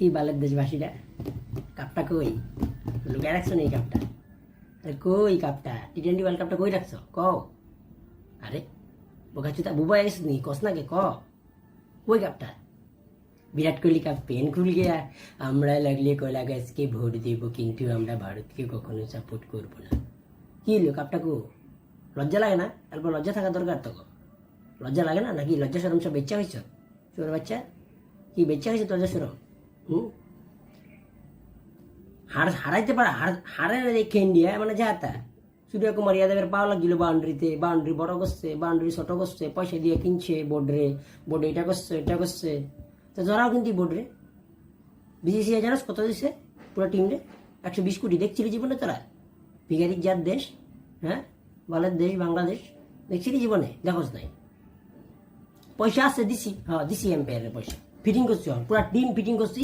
কি বালের দেশবাসীরা, কাপটা কই লুকায় রাখছো না? এই কাপটা কই? কাপটা টি-20 ওয়ার্ল্ড কাপটা কই রাখছো? কও। আরে বোকাচুতা বুবা গেছিস নি? কস না কে, কই কাপটা? বিরাট কোহলি কাপ পেন খুল গিয়া, আমরা লাগলে কলা গাছকে ভোট দেব, কিন্তু আমরা ভারতকে কখনো সাপোর্ট করবো না। কি হলো কাপটা কো? লজ্জা লাগে না? তারপর লজ্জা থাকা দরকার তো। লজ্জা লাগে না নাকি? লজ্জা সরম সব বেচ্চা হয়েছ? চোর বাচ্চা কি বেচ্চা হয়েছে লজ্জা সরম? হারাইতে পারে, হারে রেখে ইন্ডিয়া মানে যাতা সূর্যকুমার যাদবের পাওয়া লাগছিল বাউন্ডারিতে, বাউন্ডারি বড় করছে, বাউন্ডারি ছোট করছে, পয়সা দিয়ে কিনছে, বোর্ডে এটা করছে। তো ধরাও কিন্তু বোর্ডরে বিসিসিআই জানোস কত দিছে পুরো টিমরে? 120 কোটি। দেখছিলি জীবনে তোরা? ভিখারির যার দেশ, হ্যাঁ, বালের দেশ বাংলাদেশ, দেখছিলি জীবনে? দেখোস নাই? পয়সা আছে দিছি, হ্যাঁ দিছি, এম্পায়ারের পয়সা ফিটিং করছি, পুরা টিম ফিটিং করছি,